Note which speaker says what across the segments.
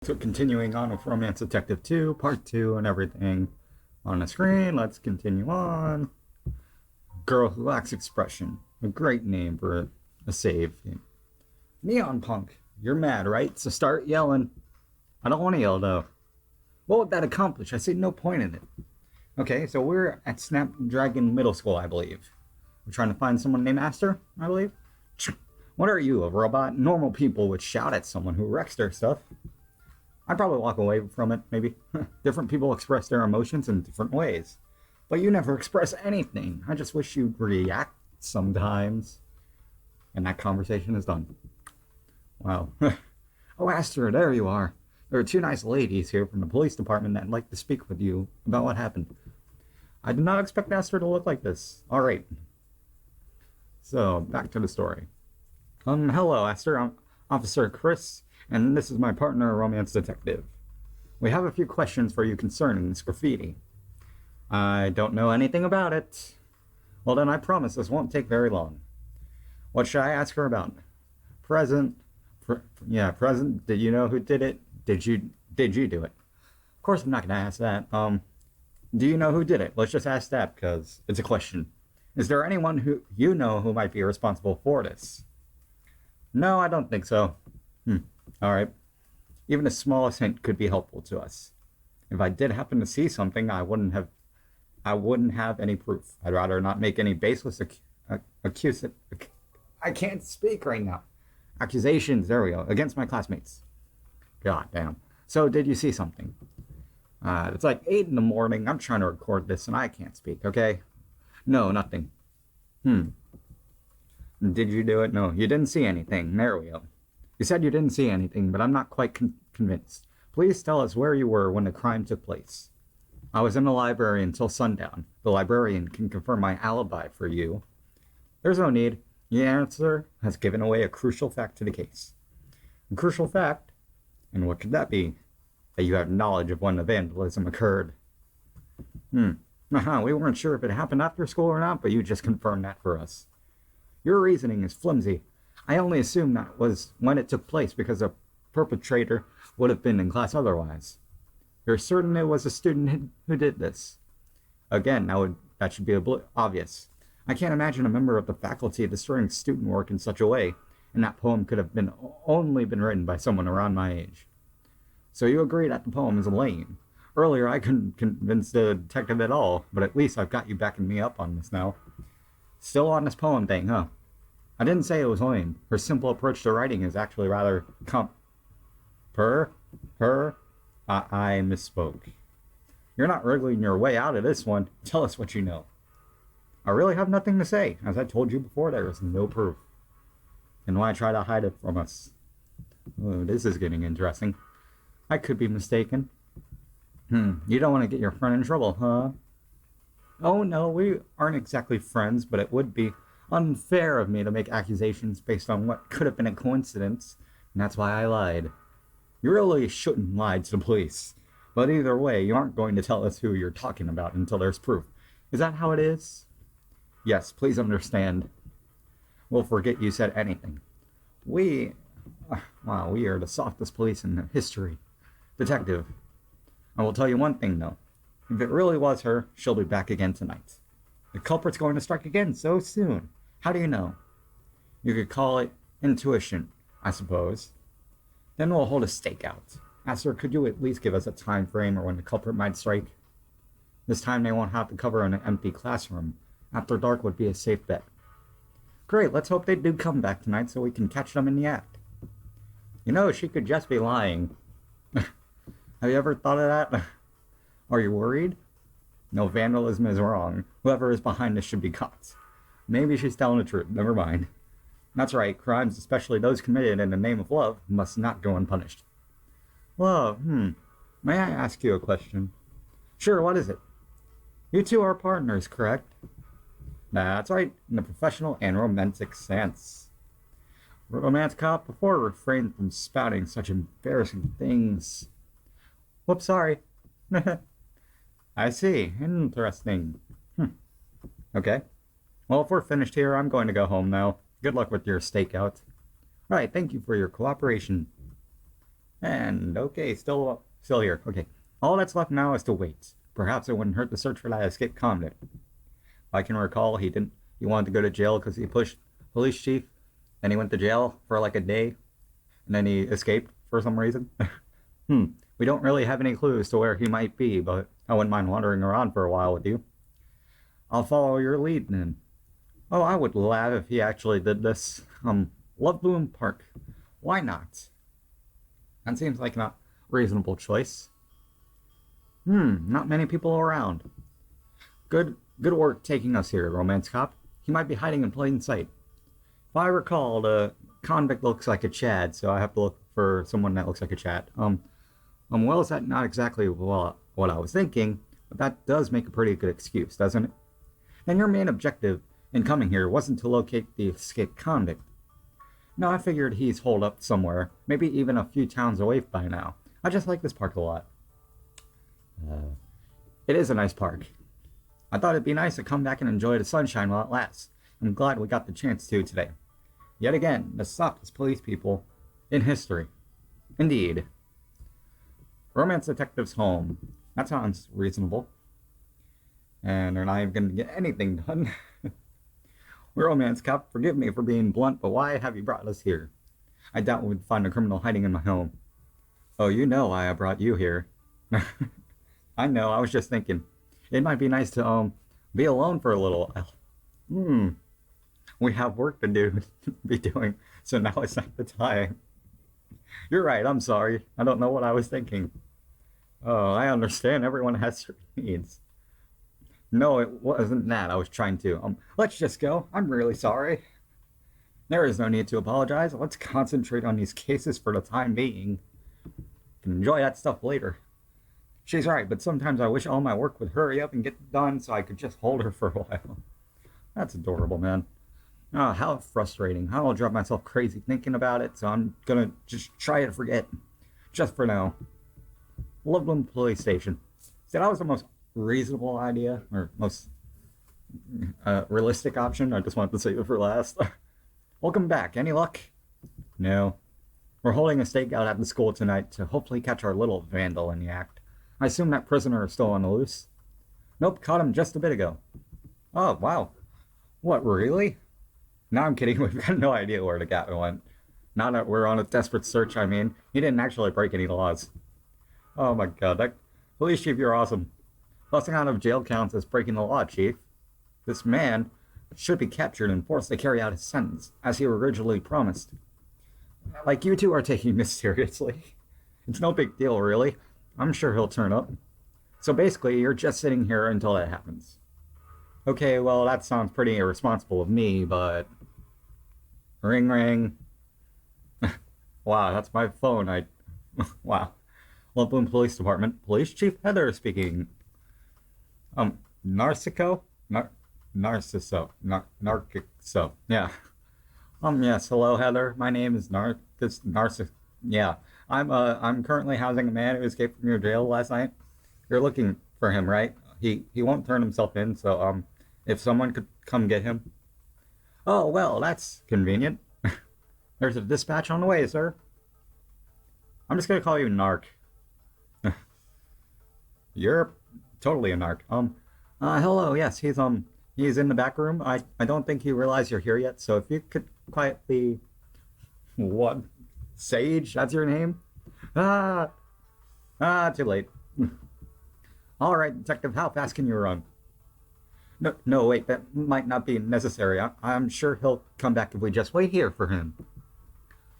Speaker 1: So continuing on with Romance Detective 2, Part 2 and everything on the screen. Let's continue on. Girl Who Lacks Expression. A great name for a save. Neon Punk. You're mad, right? So start yelling. I don't want to yell though. What would that accomplish? I see no point in it. Okay, so we're at Snapdragon Middle School, I believe. We're trying to find someone named Aster, I believe. What are you, a robot? Normal people would shout at someone who wrecks their stuff. I'd probably walk away from it, maybe. Different people express their emotions in different ways. But you never express anything. I just wish you'd react sometimes. And that conversation is done. Wow. Oh, Aster, there you are. There are two nice ladies here from the police department that'd like to speak with you about what happened. I did not expect Aster to look like this. All right. So, back to the story. Hello, Aster. I'm Officer Chris, and this is my partner, Romance Detective. We have a few questions for you concerning this graffiti. I don't know anything about it. Well then, I promise this won't take very long. What should I ask her about? Present. Present. Did you know who did it? Did you do it? Of course I'm not gonna ask that. Do you know who did it? Let's just ask that because it's a question. Is there anyone who you know who might be responsible for this? No, I don't think so. All right. Even the smallest hint could be helpful to us. If I did happen to see something, I wouldn't have any proof. I'd rather not make any baseless I can't speak right now. Accusations, there we go, against my classmates. God damn. So did you see something? It's like 8 in the morning. I'm trying to record this and I can't speak, okay? No, nothing. Did you do it? No, you didn't see anything. There we go. You said you didn't see anything, but I'm not quite convinced. Please tell us where you were when the crime took place. I was in the library until sundown. The librarian can confirm my alibi for you. There's no need. The answer has given away a crucial fact to the case. A crucial fact? And what could that be? That you have knowledge of when the vandalism occurred. We weren't sure if it happened after school or not, but you just confirmed that for us. Your reasoning is flimsy. I only assumed that was when it took place because the perpetrator would have been in class otherwise. You're certain it was a student who did this? Again, that should be obvious. I can't imagine a member of the faculty destroying student work in such a way, and that poem could have only been written by someone around my age. So you agree that the poem is lame. Earlier I couldn't convince the detective at all, but at least I've got you backing me up on this now. Still on this poem thing, huh? I didn't say it was lame. Her simple approach to writing is actually rather I misspoke. You're not wriggling your way out of this one. Tell us what you know. I really have nothing to say. As I told you before, there is no proof. And why try to hide it from us? Oh, this is getting interesting. I could be mistaken. You don't want to get your friend in trouble, huh? Oh no, we aren't exactly friends, but it would be unfair of me to make accusations based on what could have been a coincidence, and that's why I lied. You really shouldn't lie to the police. But either way, you aren't going to tell us who you're talking about until there's proof. Is that how it is? Yes, please understand. We'll forget you said anything. We are the softest police in history. Detective. I will tell you one thing, though. If it really was her, she'll be back again tonight. The culprit's going to strike again so soon. How do you know? You could call it intuition, I suppose. Then we'll hold a stakeout. Aster, could you at least give us a time frame or when the culprit might strike? This time they won't have to cover an empty classroom. After dark would be a safe bet. Great, let's hope they do come back tonight so we can catch them in the act. You know, she could just be lying. Have you ever thought of that? Are you worried? No, vandalism is wrong. Whoever is behind this should be caught. Maybe she's telling the truth. Never mind. That's right. Crimes, especially those committed in the name of love, must not go unpunished. Love, May I ask you a question? Sure, what is it? You two are partners, correct? That's right, in the professional and romantic sense. Romance cop, before refrain from spouting such embarrassing things. Whoops, sorry. I see. Interesting. Okay. Well, if we're finished here, I'm going to go home now. Good luck with your stakeout. Alright, thank you for your cooperation. And okay, still here. Okay, all that's left now is to wait. Perhaps it wouldn't hurt to search for that escaped convict. I can recall he didn't. He wanted to go to jail because he pushed police chief, and he went to jail for like a day, and then he escaped for some reason. Hmm. We don't really have any clues to where he might be, but I wouldn't mind wandering around for a while with you. I'll follow your lead then. Oh, I would laugh if he actually did this. Love Bloom Park. Why not? That seems like a reasonable choice. Not many people around. Good work taking us here, romance cop. He might be hiding in plain sight. If I recall, the convict looks like a Chad, so I have to look for someone that looks like a Chad. Well, is that not exactly what I was thinking, but that does make a pretty good excuse, doesn't it? And your main objective in coming here wasn't to locate the escaped convict. No, I figured he's holed up somewhere, maybe even a few towns away by now. I just like this park a lot. It is a nice park. I thought it'd be nice to come back and enjoy the sunshine while it lasts. I'm glad we got the chance to today. Yet again, the softest police people in history. Indeed. Romance detective's home. That sounds reasonable. And they're not even going to get anything done. Romance cop, forgive me for being blunt, but why have you brought us here? I doubt we'd find a criminal hiding in my home. Oh, you know why I brought you here. I know, I was just thinking. It might be nice to, be alone for a little while. We have work to do, be doing, so now it's not the time. You're right, I'm sorry. I don't know what I was thinking. Oh, I understand. Everyone has certain needs. No, it wasn't that I was trying to. Let's just go. I'm really sorry. There is no need to apologize. Let's concentrate on these cases for the time being. Can enjoy that stuff later. She's right, but sometimes I wish all my work would hurry up and get done so I could just hold her for a while. That's adorable, man. Oh, how frustrating. I'll drive myself crazy thinking about it, so I'm gonna just try to forget. Just for now. Loveland Police Station. See, that was the most reasonable idea, or most realistic option. I just wanted to save it for last. Welcome back. Any luck? No. We're holding a stakeout at the school tonight to hopefully catch our little vandal in the act. I assume that prisoner is still on the loose. Nope, caught him just a bit ago. Oh, wow. What, really? No, I'm kidding. We've got no idea where the guy went. Now that we're on a desperate search, I mean. He didn't actually break any laws. Oh my god, that police chief, you're awesome. Busting out of jail counts as breaking the law, chief. This man should be captured and forced to carry out his sentence, as he originally promised. Like, you two are taking this seriously. It's no big deal, really. I'm sure he'll turn up. So basically, you're just sitting here until that happens. Okay, well, that sounds pretty irresponsible of me, but... Ring, ring. Wow, that's my phone. Wow. Loveland Police Department. Police Chief Heather speaking. Narciso? Narciso. Narciso. Yeah. Yes, hello, Heather. My name is Narciso. Yeah. I'm currently housing a man who escaped from your jail last night. You're looking for him, right? He won't turn himself in, so, if someone could come get him. Oh, well, that's convenient. There's a dispatch on the way, sir. I'm just gonna call you Narc. You're totally a narc. Hello, yes, he's in the back room. I don't think he realized you're here yet, so if you could quietly... What? Sage? That's your name? Too late. All right, detective, how fast can you run? No, wait, that might not be necessary. I'm sure he'll come back if we just wait here for him.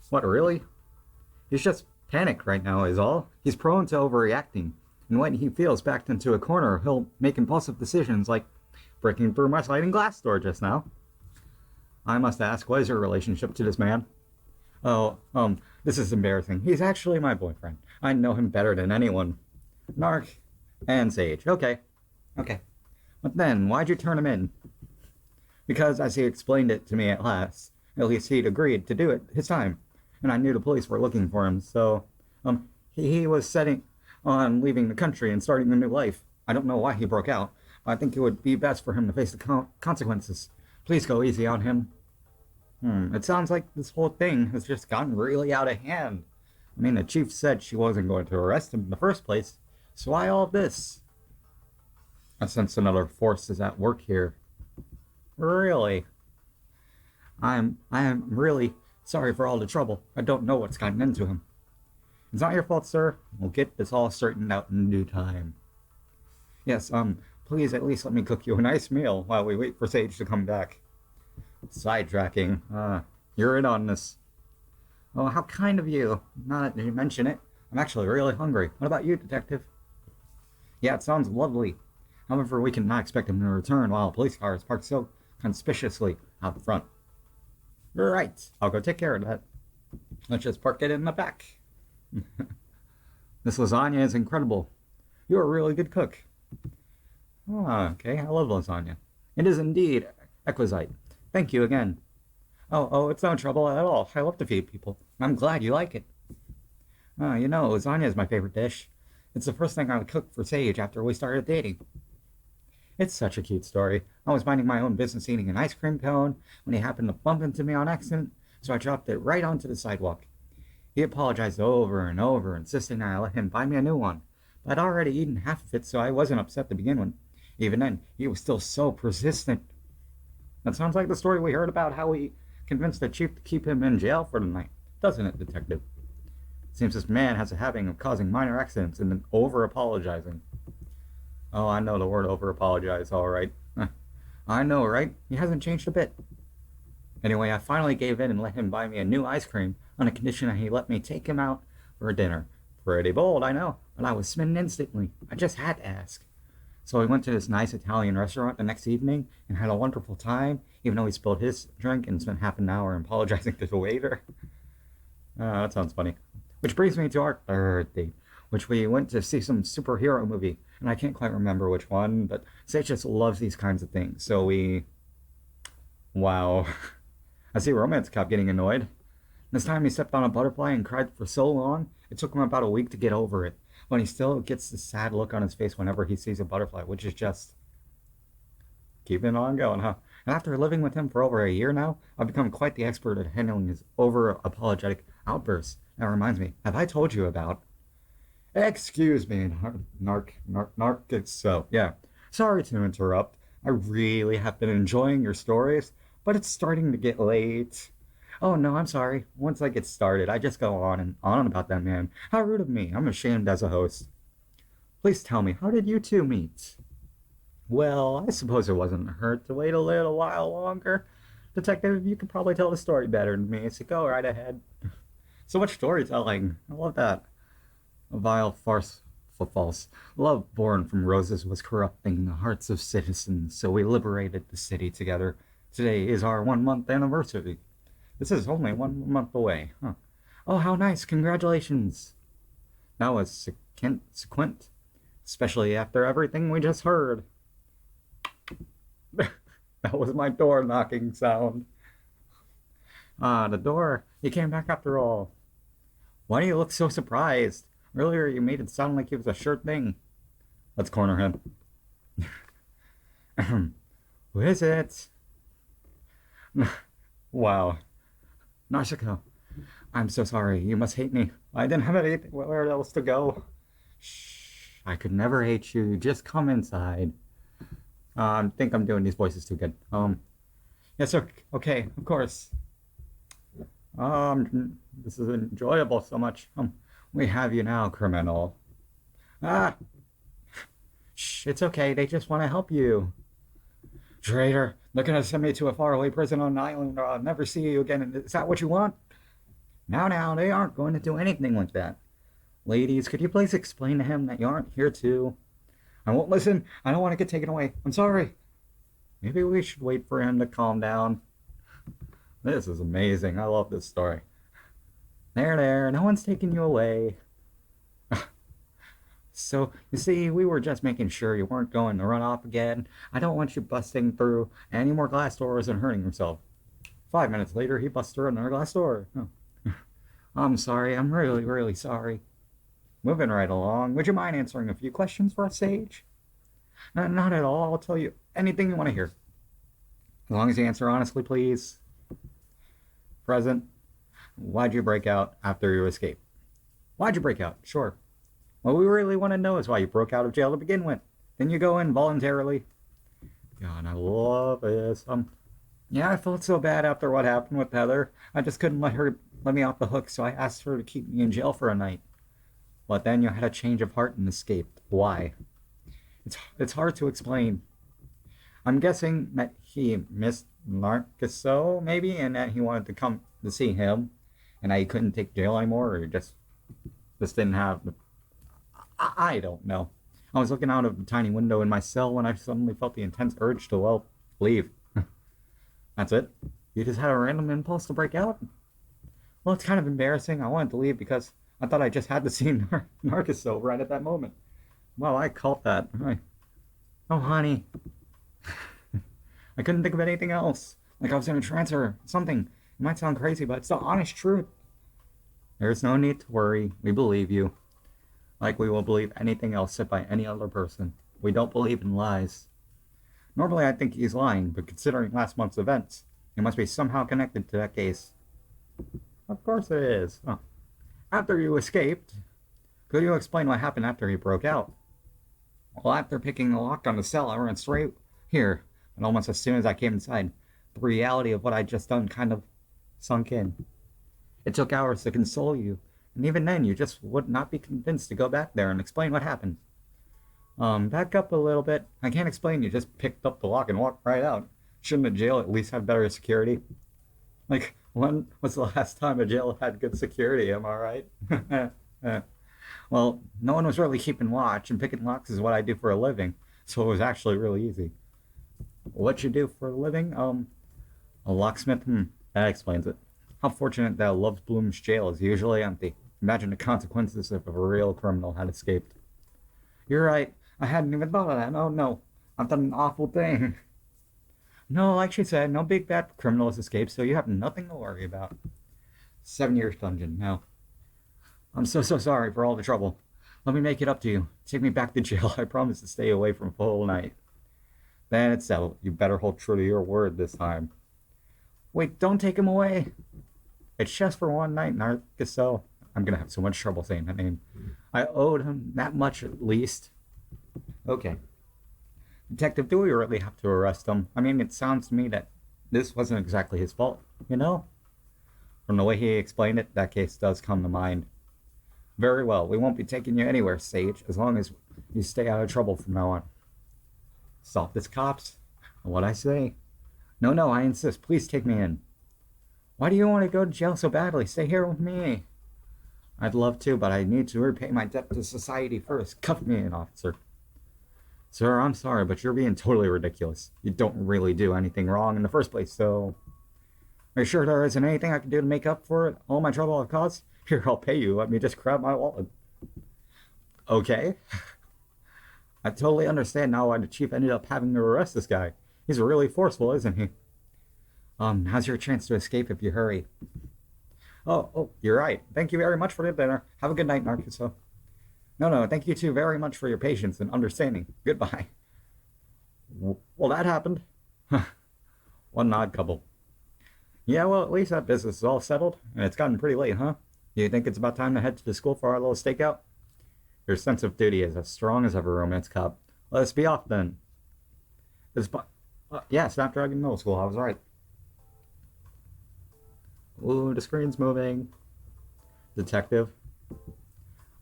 Speaker 1: What, really? He's just panicked right now, is all. He's prone to overreacting, and when he feels backed into a corner, he'll make impulsive decisions like breaking through my sliding glass door just now. I must ask, what is your relationship to this man? Oh, this is embarrassing. He's actually my boyfriend. I know him better than anyone. Narc and Sage. Okay. But then, why'd you turn him in? Because as he explained it to me at least he'd agreed to do it his time. And I knew the police were looking for him, so, he was setting on leaving the country and starting a new life. I don't know why he broke out. I think it would be best for him to face the consequences. Please go easy on him. It sounds like this whole thing has just gotten really out of hand. I mean, the chief said she wasn't going to arrest him in the first place, so why all this? I sense another force is at work here. Really? I am really sorry for all the trouble. I don't know what's gotten into him. It's not your fault, sir. We'll get this all straightened out in due time. Yes, please at least let me cook you a nice meal while we wait for Sage to come back. Sidetracking. You're in on this. Oh, how kind of you. Not that you mention it. I'm actually really hungry. What about you, detective? Yeah, it sounds lovely. However, we cannot expect him to return while a police car is parked so conspicuously out front. Right. I'll go take care of that. Let's just park it in the back. This lasagna is incredible. You're a really good cook. Okay. I love lasagna. It is indeed exquisite. Thank you again. Oh, it's no trouble at all. I love to feed people. I'm glad you like it. Lasagna is my favorite dish. It's the first thing I cooked for Sage after we started dating. It's such a cute story. I was minding my own business eating an ice cream cone when he happened to bump into me on accident, so I dropped it right onto the sidewalk. He apologized over and over, insisting I let him buy me a new one. But I'd already eaten half of it, so I wasn't upset to begin with. Even then, he was still so persistent. That sounds like the story we heard about how he convinced the chief to keep him in jail for the night, doesn't it, detective? Seems this man has a habit of causing minor accidents and then over-apologizing. Oh, I know the word over-apologize, all right. I know, right? He hasn't changed a bit. Anyway, I finally gave in and let him buy me a new ice cream on a condition that he let me take him out for dinner. Pretty bold, I know, but I was smitten instantly. I just had to ask. So we went to this nice Italian restaurant the next evening and had a wonderful time, even though he spilled his drink and spent half an hour apologizing to the waiter. That sounds funny. Which brings me to our third date, which we went to see some superhero movie. And I can't quite remember which one, but Sage just loves these kinds of things. So wow. I see Romance Cop getting annoyed. This time he stepped on a butterfly and cried for so long, it took him about a week to get over it. But he still gets this sad look on his face whenever he sees a butterfly, which is just keeping on going, huh? And after living with him for over a year now, I've become quite the expert at handling his over-apologetic outbursts. That reminds me, have I told you about... Excuse me, narc, it's so, yeah. Sorry to interrupt. I really have been enjoying your stories, but it's starting to get late. Oh no, I'm sorry. Once I get started, I just go on and on about that man. How rude of me. I'm ashamed as a host. Please tell me, how did you two meet? Well, I suppose it wasn't hurt to wait a little while longer. Detective, you could probably tell the story better than me, so go right ahead. So much storytelling. I love that. A vile farce for false. Love born from roses was corrupting the hearts of citizens, so we liberated the city together. Today is our 1 month anniversary. This is only 1 month away. Huh. Oh, how nice. Congratulations. That was sequent, especially after everything we just heard. That was my door knocking sound. The door. You came back after all. Why do you look so surprised? Earlier you made it sound like it was a sure thing. Let's corner him. Who is it? Wow. Nashiko, I'm so sorry. You must hate me. I didn't have anywhere else to go. Shh. I could never hate you. Just come inside. I think I'm doing these voices too good. Yes, okay, of course. This is enjoyable so much. We have you now, criminal. Ah! Shh, it's okay. They just want to help you. Traitor, they're going to send me to a faraway prison on an island or I'll never see you again. Is that what you want? Now, they aren't going to do anything like that. Ladies, could you please explain to him that you aren't here too? I won't listen. I don't want to get taken away. I'm sorry. Maybe we should wait for him to calm down. This is amazing. I love this story. There. No one's taking you away. So, you see, we were just making sure you weren't going to run off again. I don't want you busting through any more glass doors and hurting yourself. 5 minutes later, he busts through another glass door. Oh. I'm sorry. I'm really, really sorry. Moving right along. Would you mind answering a few questions for us, Sage? Not at all. I'll tell you anything you want to hear. As long as you answer honestly, please. Present. Why'd you break out after your escape? Why'd you break out? Sure. What we really want to know is why you broke out of jail to begin with. Then you go in voluntarily. God, I love this. Yeah, I felt so bad after what happened with Heather. I just couldn't let me off the hook, so I asked her to keep me in jail for a night. But then you had a change of heart and escaped. Why? It's hard to explain. I'm guessing that he missed Narciso, maybe, and that he wanted to come to see him, and that he couldn't take jail anymore, or just didn't have. I don't know. I was looking out of the tiny window in my cell when I suddenly felt the intense urge to, well, leave. That's it? You just had a random impulse to break out? Well, it's kind of embarrassing. I wanted to leave because I thought I just had to see Narciso right at that moment. Well, I caught that. Oh, honey. I couldn't think of anything else. Like I was going to transfer something. It might sound crazy, but it's the honest truth. There's no need to worry. We believe you. Like we will believe anything else said by any other person. We don't believe in lies. Normally I think he's lying, but considering last month's events, it must be somehow connected to that case. Of course it is. Oh. After you escaped, could you explain what happened after he broke out? Well, after picking the lock on the cell, I ran straight here, and almost as soon as I came inside, the reality of what I'd just done kind of sunk in. It took hours to console you, and even then you just would not be convinced to go back there and explain what happened. Back up a little bit. I can't explain, you just picked up the lock and walked right out. Shouldn't a jail at least have better security? Like, when was the last time a jail had good security, am I right? Well, no one was really keeping watch, and picking locks is what I do for a living, so it was actually really easy. What you do for a living? A locksmith? That explains it. How fortunate that Love Bloom's jail is usually empty. Imagine the consequences if a real criminal had escaped. You're right. I hadn't even thought of that. Oh no, I've done an awful thing. No, like she said, no big bad criminal has escaped, so you have nothing to worry about. 7 years dungeon. Now, I'm so sorry for all the trouble. Let me make it up to you. Take me back to jail. I promise to stay away from full night. Then it's settled. You better hold true to your word this time. Wait, don't take him away. It's just for one night, Narciso. I'm gonna have so much trouble saying that name. I owed him that much at least. Okay. Detective, do we really have to arrest him? I mean, it sounds to me that this wasn't exactly his fault, you know? From the way he explained it, that case does come to mind. Very well, we won't be taking you anywhere, Sage, as long as you stay out of trouble from now on. Softest cops. What I say? No, I insist. Please take me in. Why do you want to go to jail so badly? Stay here with me. I'd love to, but I need to repay my debt to society first. Cuff me in, officer. Sir, I'm sorry, but you're being totally ridiculous. You don't really do anything wrong in the first place, so... Are you sure there isn't anything I can do to make up for it? All my trouble I've caused? Here, I'll pay you. Let me just grab my wallet. Okay. I totally understand now why the chief ended up having to arrest this guy. He's really forceful, isn't he? How's your chance to escape if you hurry? Oh, you're right. Thank you very much for the dinner. Have a good night, Narciso. No, thank you too very much for your patience and understanding. Goodbye. Well, that happened. What an odd couple. Yeah, well, at least that business is all settled, and it's gotten pretty late, huh? Do you think it's about time to head to the school for our little stakeout? Your sense of duty is as strong as ever, romance cop. Let's be off then. Yeah, Snapdragon Middle School, I was right. Ooh, the screen's moving. Detective?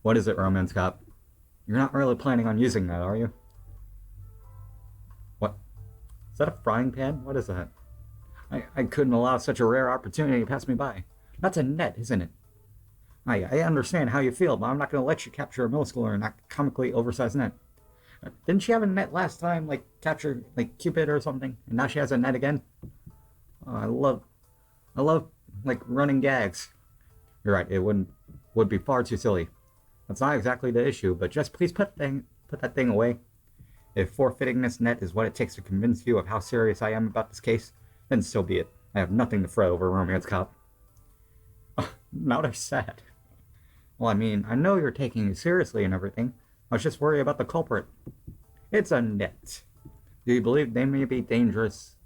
Speaker 1: What is it, romance cop? You're not really planning on using that, are you? What? Is that a frying pan? What is that? I couldn't allow such a rare opportunity to pass me by. That's a net, isn't it? I understand how you feel, but I'm not going to let you capture a middle schooler in that comically oversized net. Didn't she have a net last time, like capture like Cupid or something? And now she has a net again? I love like running gags. You're right, it would be far too silly. That's not exactly the issue, but just please put that thing away. If forfeiting this net is what it takes to convince you of how serious I am about this case, then so be it. I have nothing to fret over, romance cop. Now they're sad. Well, I mean, I know you're taking it seriously and everything. I was just worried about the culprit. It's a net. Do you believe they may be dangerous?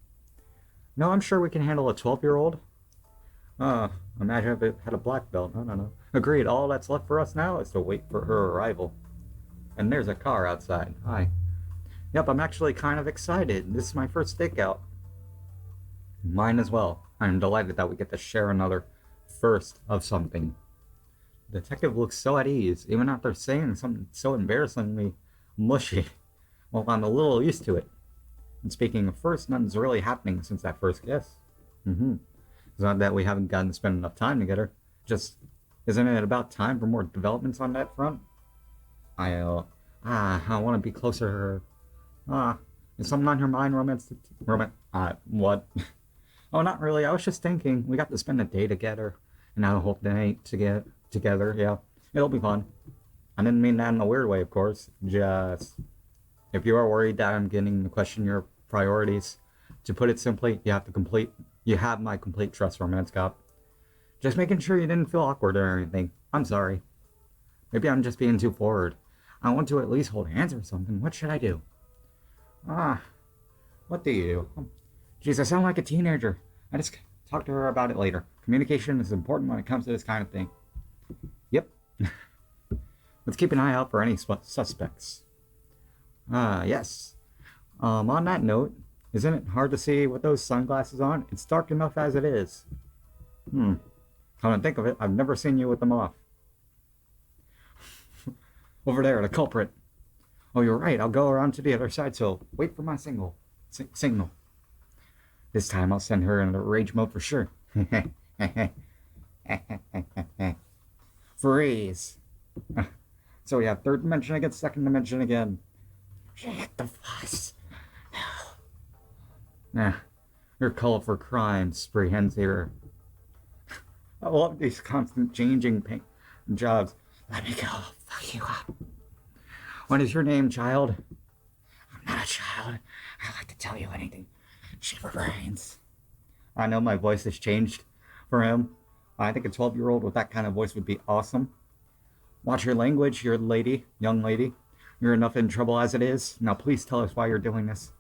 Speaker 1: No, I'm sure we can handle a 12-year-old. Imagine if it had a black belt. No. Agreed, all that's left for us now is to wait for her arrival. And there's a car outside. Hi. Yep, I'm actually kind of excited. This is my first stakeout. Mine as well. I'm delighted that we get to share another first of something. The detective looks so at ease, even after saying something so embarrassingly mushy. Well, I'm a little used to it. And speaking of first, nothing's really happening since that first kiss. It's not that we haven't gotten to spend enough time together. Just, isn't it about time for more developments on that front? I want to be closer to her. Is something on your mind, what? Oh, not really. I was just thinking, we got to spend a day together, and have a whole night together, yeah. It'll be fun. I didn't mean that in a weird way, of course. Just, if you are worried that I'm getting to question your priorities, to put it simply, you have my complete trust, Romance Cop. Just making sure you didn't feel awkward or anything. I'm sorry. Maybe I'm just being too forward. I want to at least hold hands or something. What should I do? What do you do? Jeez, I sound like a teenager. I just talk to her about it later. Communication is important when it comes to this kind of thing. Yep. Let's keep an eye out for any suspects. Yes. On that note, isn't it hard to see with those sunglasses on? It's dark enough as it is. Come to think of it, I've never seen you with them off. Over there, the culprit. Oh, you're right. I'll go around to the other side, so wait for my signal. This time I'll send her into rage mode for sure. Freeze. So we have third dimension against second dimension again. Hit the fuss. Your call for crime sprehends here. I love these constant changing jobs. Let me go. Fuck you up. What is your name, child? I'm not a child. I like to tell you anything. Shiver brains. I know my voice has changed for him. I think a 12-year-old with that kind of voice would be awesome. Watch your language, young lady. You're enough in trouble as it is. Now please tell us why you're doing this.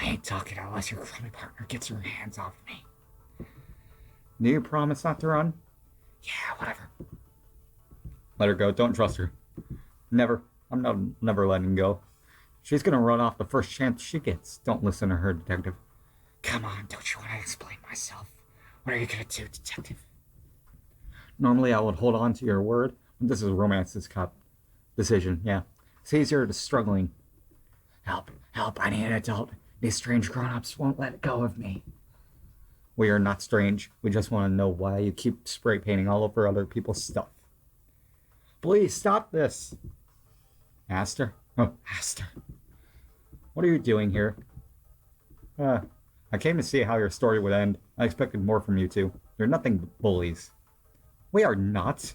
Speaker 1: I ain't talking unless your crummy partner gets her hands off me. Do you promise not to run? Yeah, whatever. Let her go. Don't trust her. Never. I'm never letting go. She's gonna run off the first chance she gets. Don't listen to her, detective. Come on, don't you want to explain myself? What are you gonna do, detective? Normally I would hold on to your word, but this is Romance's cop decision, yeah. It's easier to struggling. Help, I need an adult. These strange grown-ups won't let go of me. We are not strange. We just want to know why you keep spray painting all over other people's stuff. Please stop this. Aster? Oh, Aster. What are you doing here? I came to see how your story would end. I expected more from you two. You're nothing but bullies. We are not.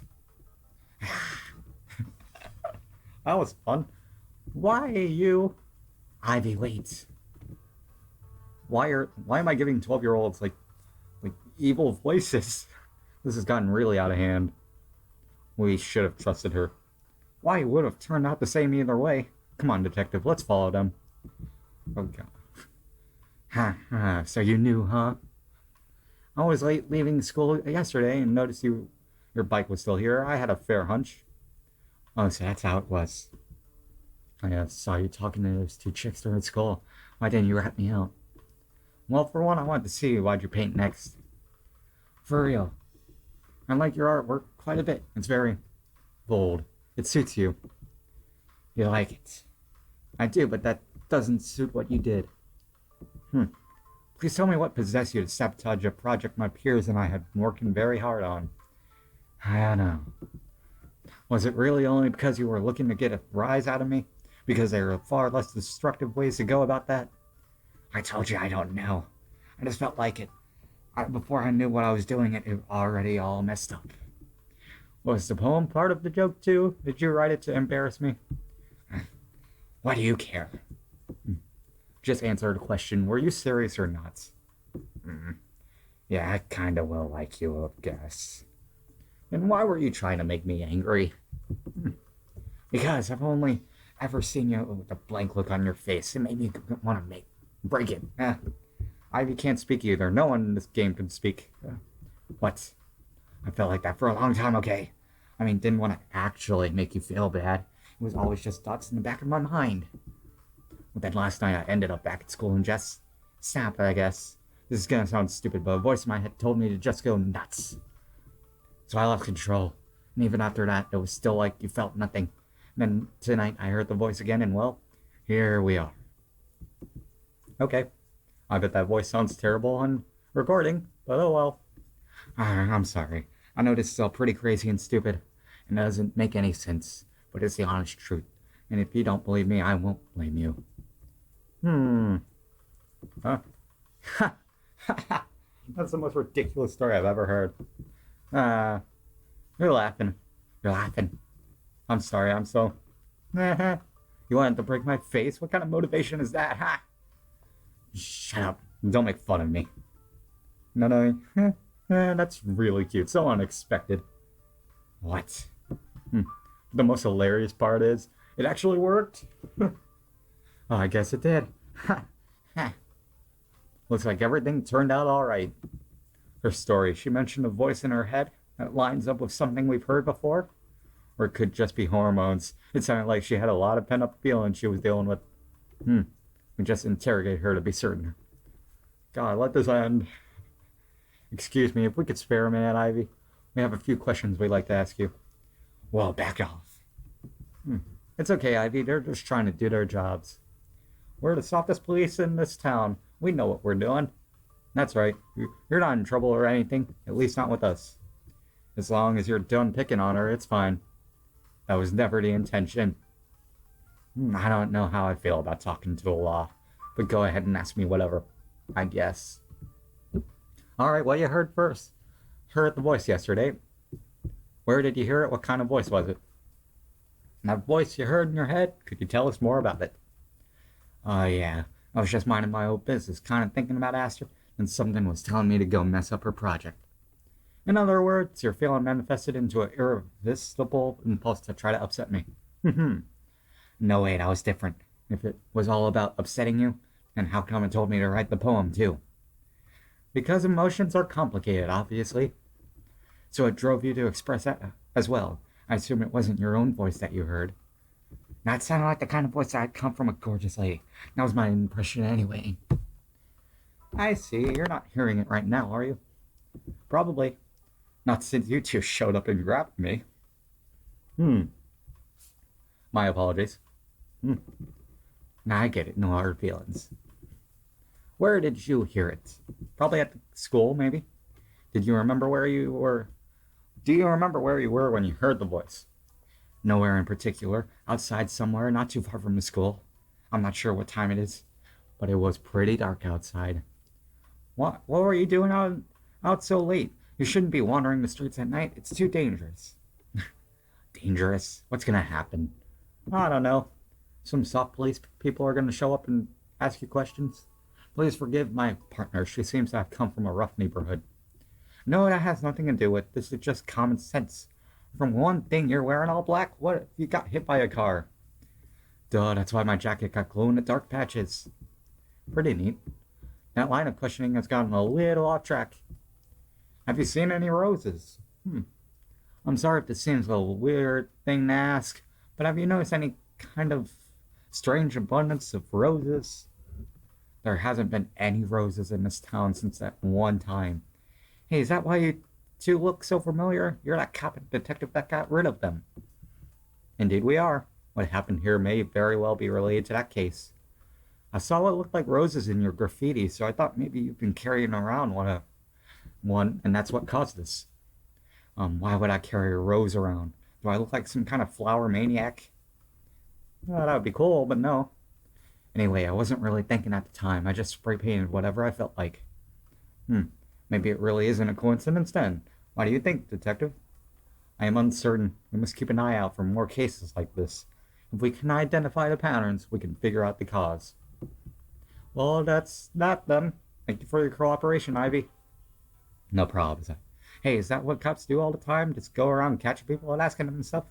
Speaker 1: That was fun. Why you? Ivy, wait. Why am I giving 12-year-olds like evil voices? This has gotten really out of hand. We should have trusted her. Why, it would have turned out the same either way. Come on, detective, let's follow them. Oh god. So you knew, huh? I was late leaving school yesterday and noticed your bike was still here. I had a fair hunch. Oh, so that's how it was. I saw you talking to those two chicks during school. Why didn't you rat me out? Well, for one, I wanted to see why'd you paint next. For real. I like your artwork quite a bit. It's very bold. It suits you. You like it. I do, but that doesn't suit what you did. Please tell me what possessed you to sabotage a project my peers and I had been working very hard on. I don't know. Was it really only because you were looking to get a rise out of me? Because there are far less destructive ways to go about that? I told you I don't know. I just felt like it. Before I knew what I was doing, it already all messed up. Was the poem part of the joke too? Did you write it to embarrass me? Why do you care? Just answer the question. Were you serious or not? Yeah, I kinda will like you, I guess. And why were you trying to make me angry? Because I've only ever seen you with a blank look on your face. It made me want to break it. Ivy can't speak either. No one in this game can speak. What? I felt like that for a long time, okay? I mean, didn't want to actually make you feel bad. It was always just thoughts in the back of my mind. But then last night I ended up back at school and just snapped, I guess. This is gonna sound stupid, but a voice in my head told me to just go nuts. So I lost control. And even after that, it was still like you felt nothing. And then tonight I heard the voice again, and well, here we are. Okay. I bet that voice sounds terrible on recording, but oh well. I'm sorry. I know this is all pretty crazy and stupid, and it doesn't make any sense, but it's the honest truth. And if you don't believe me, I won't blame you. Huh? That's the most ridiculous story I've ever heard. You're laughing. You're laughing. I'm sorry, I'm so... You wanted to break my face? What kind of motivation is that, huh? Shut up. Don't make fun of me. No. That's really cute. So unexpected. What? The most hilarious part is, it actually worked. Oh, I guess it did. Looks like everything turned out all right. Her story, she mentioned a voice in her head that lines up with something we've heard before. Or it could just be hormones. It sounded like she had a lot of pent-up feelings she was dealing with. We just interrogate her to be certain. God, let this end. Excuse me, if we could spare a minute, Ivy. We have a few questions we'd like to ask you. Well, back off. It's okay, Ivy. They're just trying to do their jobs. We're the softest police in this town. We know what we're doing. That's right. You're not in trouble or anything. At least not with us. As long as you're done picking on her, it's fine. That was never the intention. I don't know how I feel about talking to the law, but go ahead and ask me whatever, I guess. Alright, well, you heard first. Heard the voice yesterday. Where did you hear it? What kind of voice was it? That voice you heard in your head, could you tell us more about it? Oh, yeah. I was just minding my own business, kind of thinking about Aster, and something was telling me to go mess up her project. In other words, your feeling manifested into an irresistible impulse to try to upset me. No, wait, I was different. If it was all about upsetting you, then how come it told me to write the poem, too? Because emotions are complicated, obviously. So it drove you to express that as well. I assume it wasn't your own voice that you heard. That sounded like the kind of voice that had come from a gorgeous lady. That was my impression anyway. I see. You're not hearing it right now, are you? Probably. Not since you two showed up and grabbed me. My apologies. Now I get it. No hard feelings. Where did you hear it? Probably at the school, maybe? Did you remember where you were? Do you remember where you were when you heard the voice? Nowhere in particular. Outside somewhere, not too far from the school. I'm not sure what time it is, but it was pretty dark outside. What were you doing out so late? You shouldn't be wandering the streets at night. It's too dangerous. Dangerous? What's gonna happen? I don't know. Some soft police people are gonna show up and ask you questions. Please forgive my partner. She seems to have come from a rough neighborhood. No, that has nothing to do with. This is just common sense. From one thing, you're wearing all black. What if you got hit by a car? Duh, that's why my jacket got glow-in-the-dark patches. Pretty neat. That line of questioning has gotten a little off track. Have you seen any roses? I'm sorry if this seems a weird thing to ask, but have you noticed any kind of strange abundance of roses? There hasn't been any roses in this town since that one time. Hey, is that why you two look so familiar? You're that cop and detective that got rid of them. Indeed we are. What happened here may very well be related to that case. I saw what looked like roses in your graffiti, so I thought maybe you've been carrying around one, and that's what caused this. Why would I carry a rose around? Do I look like some kind of flower maniac? Well, that would be cool, but no. Anyway, I wasn't really thinking at the time. I just spray painted whatever I felt like. Maybe it really isn't a coincidence then. Why do you think, Detective? I am uncertain. We must keep an eye out for more cases like this. If we can identify the patterns, we can figure out the cause. Well, that's that then. Thank you for your cooperation, Ivy. No problems. Hey, is that what cops do all the time? Just go around catching people and asking them stuff?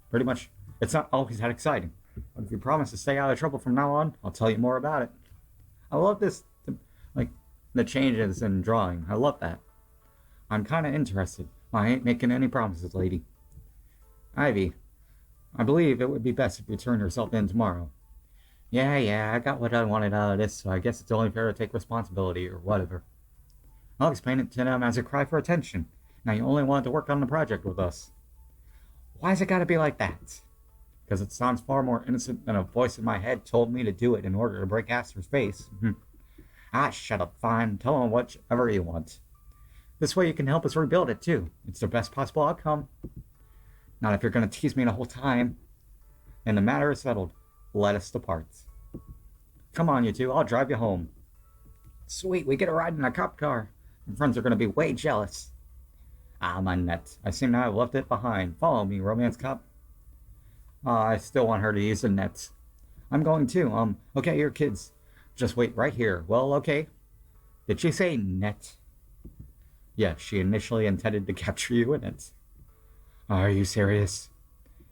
Speaker 1: Pretty much. It's not always that exciting. But if you promise to stay out of trouble from now on, I'll tell you more about it. I love this, like, the changes in drawing. I love that. I'm kind of interested. I ain't making any promises, lady. Ivy, I believe it would be best if you turn yourself in tomorrow. Yeah, I got what I wanted out of this, so I guess it's only fair to take responsibility or whatever. I'll explain it to them as a cry for attention. Now you only wanted to work on the project with us. Why's it gotta be like that? Because it sounds far more innocent than a voice in my head told me to do it in order to break Aster's face. Shut up, fine. Tell him whatever you want. This way you can help us rebuild it, too. It's the best possible outcome. Not if you're gonna tease me the whole time. And the matter is settled. Let us depart. Come on, you two. I'll drive you home. Sweet, we get a ride in a cop car. My friends are gonna be way jealous. My net. I seem to have left it behind. Follow me, romance cop. I still want her to use the net. I'm going too. Okay, your kids. Just wait right here. Well, okay. Did she say net? Yeah, she initially intended to capture you in it. Are you serious?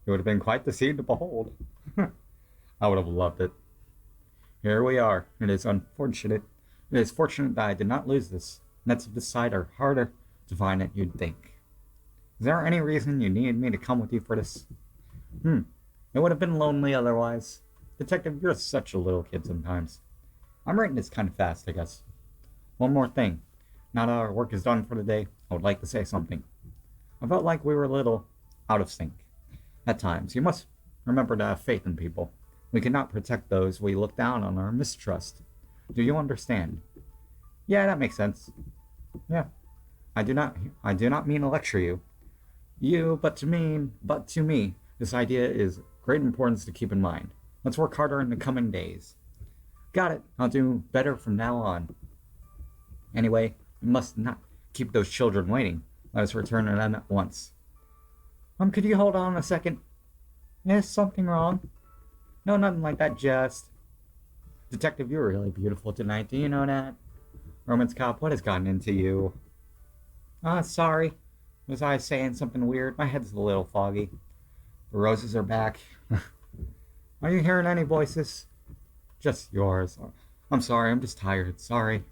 Speaker 1: It would have been quite the scene to behold. I would have loved it. Here we are. It is unfortunate. It is fortunate that I did not lose this. Nets of this side are harder to find than you'd think. Is there any reason you needed me to come with you for this? It would have been lonely otherwise. Detective, you're such a little kid sometimes. I'm writing this kind of fast, I guess. One more thing. Now that our work is done for the day, I would like to say something. I felt like we were a little out of sync. At times, you must remember to have faith in people. We cannot protect those we look down on or mistrust. Do you understand? Yeah, that makes sense. Yeah. I do not mean to lecture you. But to me, this idea is great importance to keep in mind. Let's work harder in the coming days. Got it. I'll do better from now on. Anyway, we must not keep those children waiting. Let us return to them at once. Could you hold on a second? Is something wrong? No, nothing like that, just... Detective, you're really beautiful tonight. Do you know that? Romance cop, what has gotten into you? Sorry. Was I saying something weird? My head's a little foggy. The roses are back. Are you hearing any voices? Just yours. I'm sorry, I'm just tired. Sorry.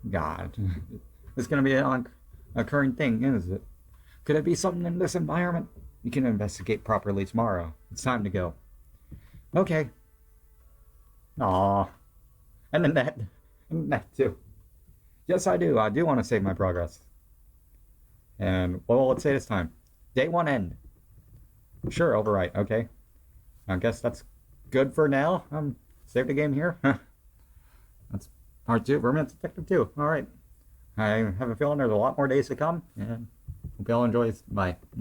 Speaker 1: God. It's gonna be an occurring thing, isn't it? Could it be something in this environment? You can investigate properly tomorrow. It's time to go. Okay. Aww. And then that too. Yes, I do. I do want to save my progress. And what will it say this time? Day 1 end. Sure, overwrite. Okay. I guess that's good for now. Save the game here. That's part 2. Romance Detective 2. Alright. I have a feeling there's a lot more days to come. And hope y'all enjoy. Bye.